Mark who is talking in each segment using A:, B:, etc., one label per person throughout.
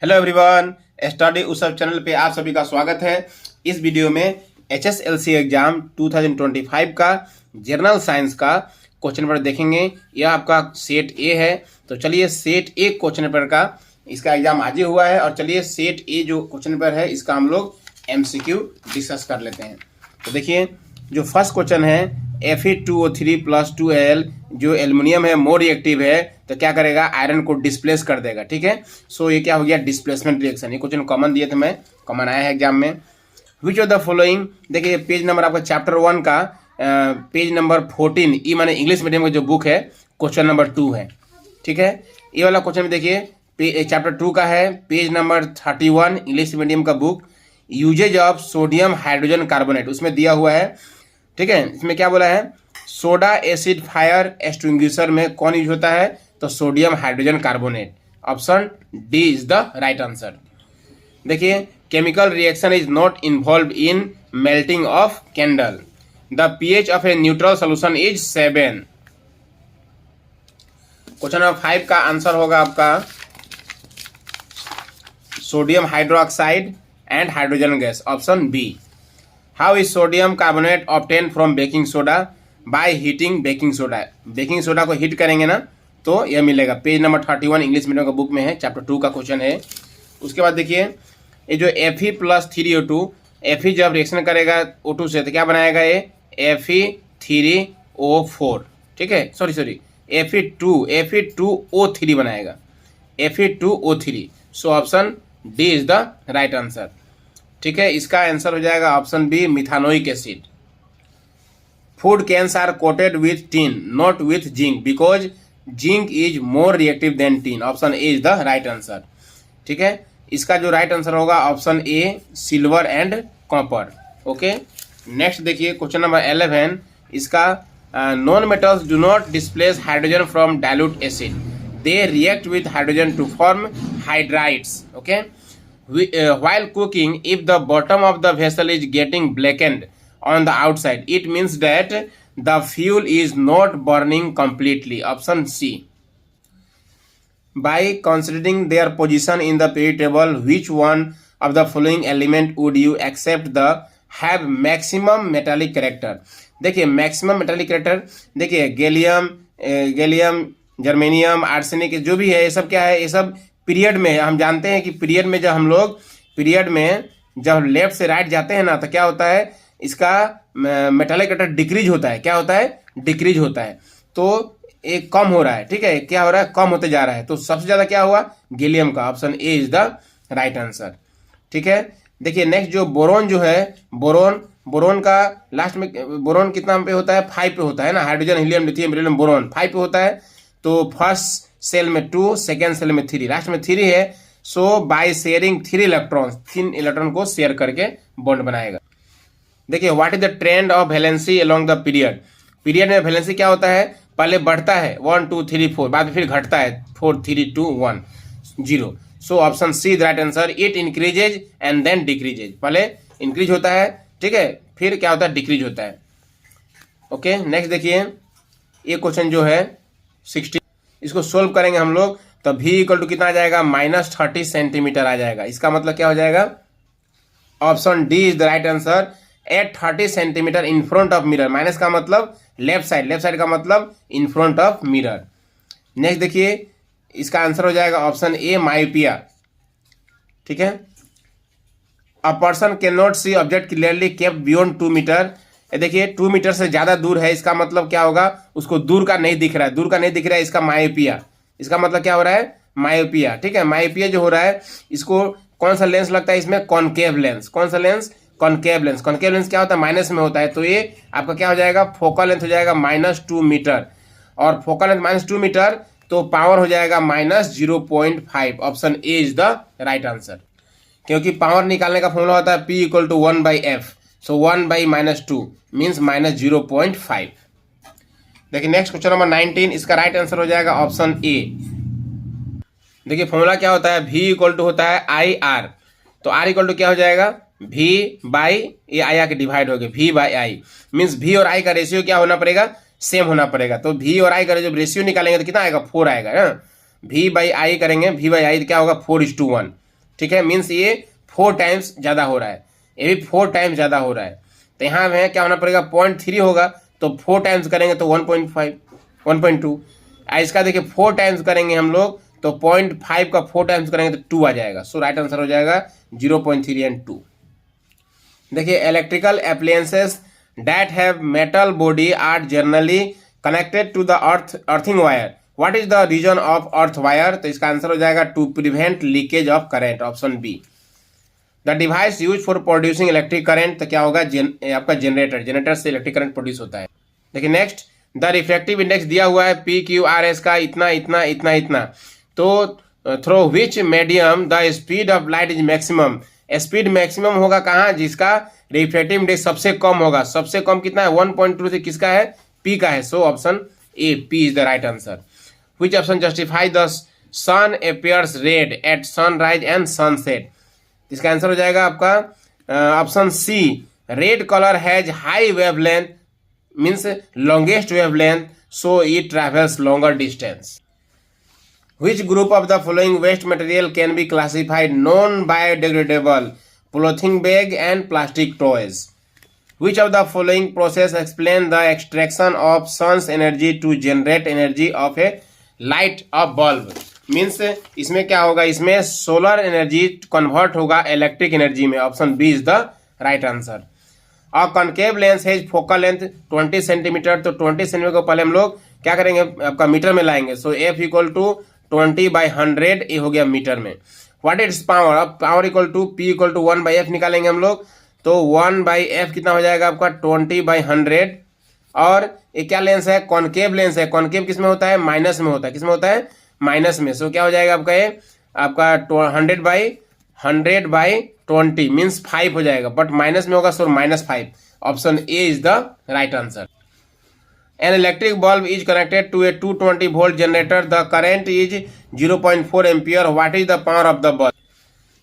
A: Hello everyone, study उत्सव channel पे आप सभी का स्वागत है। इस वीडियो में HSLC एग्जाम 2025 का जनरल साइंस का क्वेश्चन पेपर देखेंगे। यह आपका सेट ए है। तो चलिए सेट ए क्वेश्चन पेपर का इसका एग्जाम आज ही हुआ है और चलिए सेट ए जो क्वेश्चन पेपर है इसका हम लोग MCQ डिस्कस कर लेते हैं। तो देखिए जो फर्स्ट क्वेश्चन है Fe2O3+2Al जो एल्युमिनियम है मोर रिएक्टिव है तो क्या करेगा, आयरन को डिस्प्लेस कर देगा। ठीक है, सो ये क्या हो गया, डिस्प्लेसमेंट रिएक्शन। ये क्वेश्चन कॉमन दिए थे, मैं कॉमन आया है एग्जाम में। विच ऑफ द फॉलोइंग, देखिए पेज नंबर आपका चैप्टर 1 का पेज नंबर 14, ई माने इंग्लिश मीडियम का जो बुक है क्वेश्चन नंबर 2 है। ठीक है, ये वाला क्वेश्चन में देखिए चैप्टर 2 का है पेज नंबर 31 इंग्लिश मीडियम का book, uses of sodium hydrogen carbonate, उसमें दिया हुआ है। ठीक है, इसमें क्या बोला है, सोडा एसिड फायर एक्सटिंग्विशर में कौन यूज होता है, तो sodium hydrogen carbonate. Option D is the right answer. देखिए chemical reaction is not involve in melting of candle, the pH of a neutral solution is 7। Question number 5 का answer होगा आपका sodium hydroxide and hydrogen gas, option B. How is sodium carbonate obtain from baking soda, by heating baking soda. Baking soda को heat करेंगे ना तो यह मिलेगा। Page number 31 English medium का बुक में है, चैप्टर 2 का क्वेश्चन है। उसके बाद देखिए ये जो Fe+3O2, Fe जब रिएक्शन करेगा O2 से तो क्या बनाएगा, ये Fe3O4। ठीक है, सॉरी Fe2O3 बनाएगा, Fe2O3। So option D is the right answer. ठीक है, इसका आंसर हो जाएगा option B, methanoic acid. Food cans are coated with tin not with zinc because zinc is more reactive than tin, option A is the right answer. ठीक है, इसका जो right answer होगा option A, silver and copper. Okay, next देखिए question number 11, इसका non metals do not displace hydrogen from dilute acid, they react with hydrogen to form hydrides. Okay, while cooking, if the bottom of the vessel is getting blackened on the outside, it means that the fuel is not burning completely, option C. By considering their position in the periodic table, which one of the following element would you accept the have maximum metallic character? देखिए maximum metallic character, देखिए gallium germanium arsenic जो भी है ये सब क्या है, ये सब पीरियड में है। हम जानते हैं कि पीरियड में जब हम लोग जब लेफ्ट से राइट जाते हैं ना तो क्या होता है, इसका मेटालिक कैरेक्टर डिक्रीज होता है। क्या होता है, डिक्रीज होता है। तो एक कम हो रहा है। ठीक है, क्या हो रहा है, कम होते जा रहा है। तो सबसे ज्यादा क्या हुआ, गैलियम का, option A is the right answer. ठीक है, देखिए नेक्स्ट जो बोरोन जो है, बोरोन का लास्ट में बोरोन कितना पे होता है, 5 पे होता है ना। Hydrogen helium lithium beryllium boron 5 पे होता है। तो फर्स्ट सेल में 2, सेकेंड सेल में 3, लास्ट में 3 है। सो बाय शेयरिंग 3 इलेक्ट्रॉन को शेयर करके बॉन्ड बनाएगा। देखिए what is the trend of valency along the period में वैलेंसी क्या होता है, पहले बढ़ता है 1 2 3 4, बाद में फिर घटता है 4 3 2 1 0। So option C the right answer, it increases and then decreases. पहले इंक्रीज होता है, ठीक है, फिर क्या होता है, डिक्रीज होता है। ओके, नेक्स्ट देखिए ये क्वेश्चन जो है 60, इसको सोल्व करेंगे हम लोग तो v इक्वल टू कितना आ जाएगा, -30 सेंटीमीटर आ जाएगा। इसका मतलब क्या हो जाएगा, option D is the right answer, at 30 centimetre in front of mirror. Minus का मतलब लेफ्ट साइड का मतलब in front of mirror. Next देखिए इसका आंसर हो जाएगा ऑप्शन ए, मायोपिया। ठीक है, a person can not see object clearly kept beyond 2 metre. देखिए 2 मीटर से ज्यादा दूर है, इसका मतलब क्या होगा, उसको दूर का नहीं दिख रहा है, इसका मायोपिया। इसका मतलब क्या हो रहा है, मायोपिया। ठीक है, मायोपिया जो हो रहा है इसको कौन सा लेंस लगता है, इसमें कॉनकेव लेंस। कौन सा lens, concave lens. Concave lens क्या होता है, माइनस में होता है। तो ये आपका क्या हो जाएगा, फोकल लेंथ हो जाएगा -2 मीटर, और फोकल लेंथ -2 मीटर तो पावर हो जाएगा -0.5। Option A is the right answer, क्योंकि पावर निकालने का फॉर्मूला होता है P = 1/F। सो 1/-2 मीन्स -0.5। देखिए नेक्स्ट क्वेश्चन नंबर 19, इसका राइट आंसर हो जाएगा ऑप्शन ए। देखिए फॉर्मूला क्या होता है, V = होता है IR। तो R = क्या हो जाएगा, V/, आई आके डिवाइड हो गया, V/I मीन्स V और I का रेशियो क्या होना पड़ेगा, सेम होना पड़ेगा। तो V और I का जब रेशियो निकालेंगे तो कितना आएगा, 4 आएगा ना। V/I करेंगे, V/I क्या होगा, 4:1। ठीक है, मीन्स ये 4 टाइम्स ज़्यादा हो रहा है, ये भी 4 टाइम्स ज़्यादा हो रहा है। तो यहाँ में क्या होना पड़ेगा, 0.3 होगा तो 4 टाइम्स करेंगे तो 1.5 1.2। इसका देखिए 4 टाइम्स करेंगे हम लोग तो 0.5 का 4 टाइम्स करेंगे तो 2 आ जाएगा। सो राइट आंसर हो जाएगा 0.3 एंड 2। देखिए electrical appliances that have metal body are generally connected to the earthing wire. What is the reason of earth wire? तो इसका आंसर हो जाएगा to prevent leakage of current, option B. The device use for producing electric current, तो क्या होगा, आपका generator से electric current produce होता है। देखिए नेक्स्ट, द रिफ्लेक्टिव इंडेक्स दिया हुआ है PQRS का इतना इतना इतना इतना, तो through which medium the speed of light is maximum. Speed maximum होगा कहाँ, जिसका रिफ्लेक्टिव इंडेक्स सबसे कम होगा। सबसे कम कितना है, 1.2 से किसका है, P का है। So option A, P is the right answer. Which option justify the sun appears red at sunrise and sunset. इसका आंसर हो जाएगा आपका option C, red colour has high wavelength means longest wavelength, so it travels longer distance. Which group of the following waste material can be classified non-biodegradable? Polythene bag and plastic toys. Which of the following process explain the extraction of sun's energy to generate energy of a light of bulb? Means इसमें क्या होगा, इसमें solar energy convert होगा electric energy में। Option B is the right answer. और concave lens है focal length 20 centimetre, तो 20 centimetre को पहले हम लोग क्या करेंगे, आपका मीटर में लाएंगे। सो F इक्वल टू 20/100, ये हो गया मीटर में। व्हाट इज पावर, अब power equal to P equal to 1/F निकालेंगे हम लोग, तो 1/F कितना हो जाएगा आपका 20/100। और ये क्या लेंस है, कॉन्केव लेंस है। कॉन्केव किस में होता है, माइनस में होता है। किस में होता है, माइनस में। सो क्या हो जाएगा आपका ये, आपका 100/100/20 मीन्स 5 हो जाएगा, बट माइनस में होगा, सो -5। Option A is the right answer. An electric bulb is connected to a 220 volt generator. The current is 0.4 ampere. What is the power of the bulb?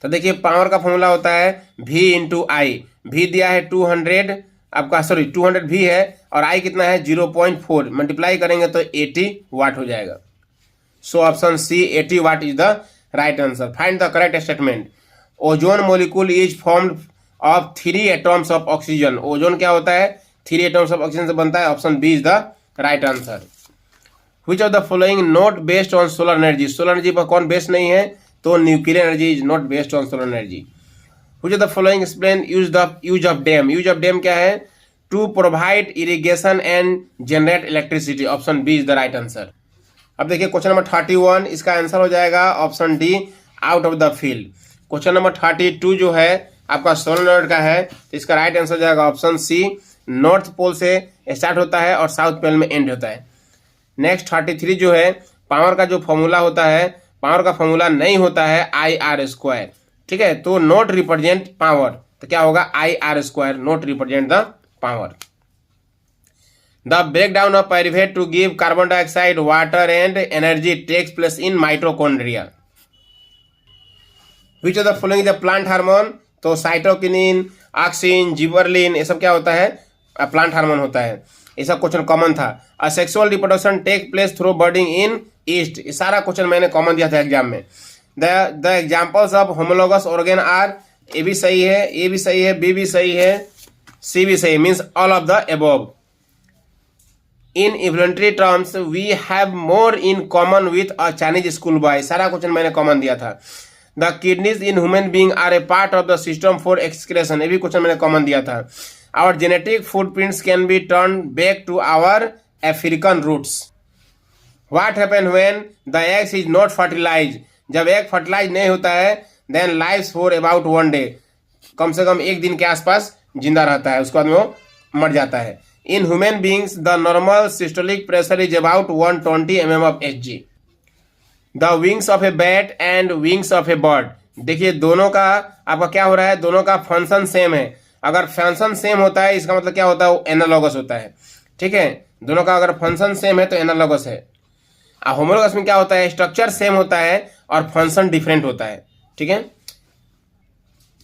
A: तो देखिए पावर का फॉर्मूला होता है V into आई। V दिया है 200, आपका 200 V है, और I कितना है 0.4, मल्टीप्लाई करेंगे तो 80 वाट हो जाएगा। So option C 80 watt is the right answer. Find the correct statement. Ozone molecule is formed of 3 atoms of oxygen. Ozone क्या होता है, 3 एटम्स ऑफ ऑक्सीजन से बनता है। Option B is the right answer. Which of the following not based on solar energy. Solar energy पर कौन based नहीं है, तो nuclear energy is not based on solar energy. Which of the following explain use of dam. Use of dam क्या है, to provide irrigation and generate electricity. Option B is the right answer. अब देखिए question number 31, इसका answer हो जाएगा option D, out of the field. Question number 32 जो है आपका सोलेनॉइड का है, तो इसका राइट आंसर हो जाएगा ऑप्शन सी, नॉर्थ पोल से स्टार्ट होता है और साउथ पोल में एंड होता है। नेक्स्ट 33 जो है, पावर का जो फॉर्मूला होता है, पावर का फॉर्मूला नहीं होता है IR², ठीक है, तो नॉट रिप्रेजेंट पावर, तो क्या होगा IR², not represent the power. The breakdown of pyruvate to give carbon dioxide, water and energy takes place in mitochondria. Which of the following the plant hormone, तो cytokinin, auxin, gibberellin, ये सब क्या होता है, plant hormone होता है। ये सब क्वेश्चन कॉमन था। Asexual reproduction take place through budding in yeast, ये सारा क्वेश्चन मैंने कॉमन दिया था एग्जाम में। The examples of homologous organ are, A भी सही है, ए भी सही है, बी भी सही है, सी भी सही, means all of the above. In evolutionary terms we have more in common with a Chinese school boy, सारा क्वेश्चन मैंने कॉमन दिया था। The kidneys in human being are a part of the system for excretion, ये भी question मैंने common दिया था। Our genetic footprints can be turn back to our African roots. What happen when the eggs is not fertilize, जब egg fertilise नहीं होता है, then lives for about 1 day, कम से कम 1 दिन के आसपास जिंदा रहता है, उसके बाद में वो मर जाता है। In human beings the normal systolic pressure is about 120 mm of Hg। The wings of a bat and wings of A bird, देखिए दोनों का आपका क्या हो रहा है, दोनों का फंक्शन सेम है। अगर फंक्शन सेम होता है इसका मतलब क्या होता है, वो एनालॉगस होता है, ठीक है, दोनों का अगर फंक्शन सेम है तो एनालॉगस है। होमोलोगस में क्या होता है, स्ट्रक्चर सेम होता है और फंक्शन डिफरेंट होता है, ठीक है।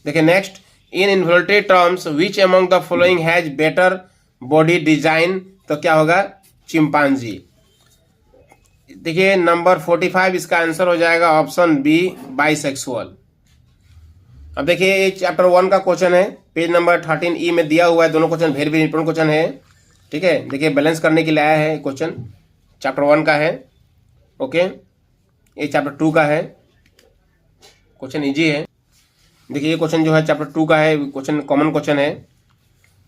A: देखिए next, in evolutionary terms which among the following has better body design, तो क्या होगा, चिंपांजी। देखिए नंबर 45, इसका आंसर हो जाएगा ऑप्शन बी, बाइसेक्सुअल। अब देखिए ये चैप्टर 1 का क्वेश्चन है, पेज नंबर 13E में दिया हुआ है। दोनों question very very important question है, ठीक है। देखिए बैलेंस करने के लिए आया है क्वेश्चन, चैप्टर 1 का है, ओके। ये चैप्टर 2 का है, क्वेश्चन इजी है। देखिए ये क्वेश्चन जो है चैप्टर 2 का है, क्वेश्चन कॉमन क्वेश्चन है।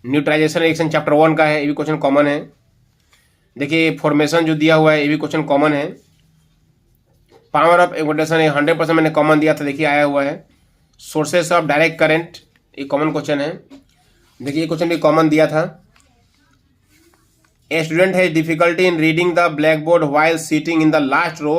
A: न्यूट्रलाइजेशन रिएक्शन चैप्टर 1 का है, ये भी क्वेश्चन कॉमन है। देखिए फॉर्मेशन जो दिया हुआ है ये भी क्वेश्चन कॉमन है। पावर ऑफ एक्सपेक्टेशन 100% मैंने कॉमन दिया था, देखिए आया हुआ है। सोर्सेस ऑफ डायरेक्ट करंट ये कॉमन क्वेश्चन है, देखिए ये क्वेश्चन भी कॉमन दिया था। A student has difficulty in reading the black board while sitting in the last row,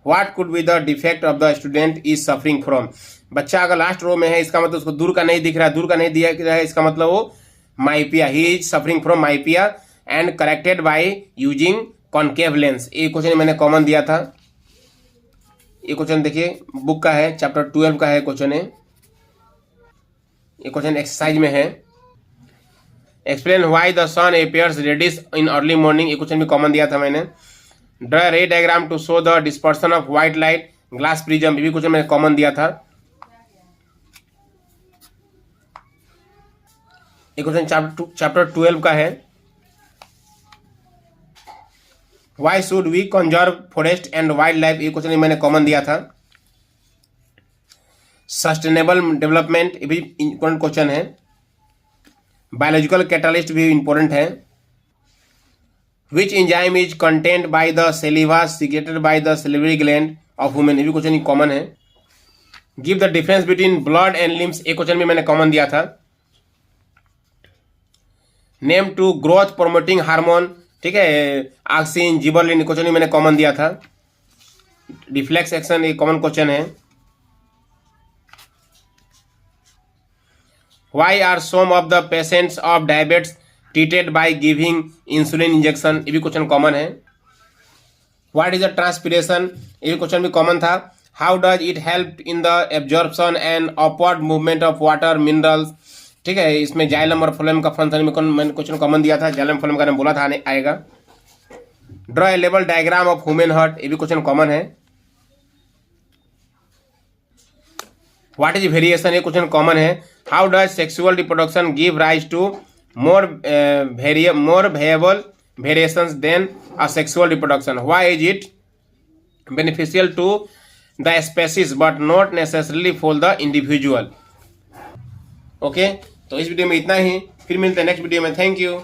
A: what could be the defect of the student is suffering from. बच्चा अगर last row में है इसका मतलब उसको दूर का नहीं दिख रहा है, दूर का नहीं दिया रहा है, इसका मतलब वो माइपिया, he is suffering from माइपिया and corrected by using concave lens. ये क्वेश्चन मैंने कॉमन दिया था। ये क्वेश्चन देखिए बुक का है, चैप्टर 12 का है क्वेश्चन है। ये क्वेश्चन एक्सरसाइज में है। Explain why the sun appears reddish in early morning, ये क्वेश्चन भी कॉमन दिया था मैंने। Draw ray diagram to show the dispersion of white light glass prism, ये भी क्वेश्चन मैंने कॉमन दिया था। ये क्वेश्चन चैप्टर 12 का है। Why should we conserve forest and wild life, ये क्वेश्चन मैंने कॉमन दिया था। सस्टेनेबल डेवलपमेंट ये भी इंपॉर्टेंट क्वेश्चन है। बायोलॉजिकल कैटालिस्ट भी इंपॉर्टेंट है। Which enzyme is content by the saliva secreted by the salivary gland of women, ये भी क्वेश्चन कॉमन है। Give the difference between blood and lymph, ये क्वेश्चन भी मैंने कॉमन दिया था। Name two growth promoting hormone, ठीक है, ऑक्सिन जिबरलिन, क्वेश्चन भी मैंने कॉमन दिया था। रिफ्लेक्स एक्शन ये कॉमन क्वेश्चन है। Why are some of the patients of diabetes treated by giving insulin injection, ये भी क्वेश्चन कॉमन है। व्हाट इज द ट्रांसपीरेशन, ये क्वेश्चन भी कॉमन था। How does it help in the absorption and upward movement of water minerals, ठीक है। इसमें xylem और फ्लोएम का फंक्शन में मैंने क्वेश्चन कॉमन दिया था, जाइलम फ्लोएम का नाम बोला था आएगा। ड्रॉ ए लेवल डायग्राम ऑफ ह्यूमन हार्ट, ये भी क्वेश्चन कॉमन है। व्हाट इज वेरिएशन, ये क्वेश्चन कॉमन है। How does sexual reproduction give rise to more variable variations than asexual reproduction, why is it beneficial to the species but not necessarily for the individual. Okay तो इस video में इतना ही, फिर मिलते हैं next video में। Thank you.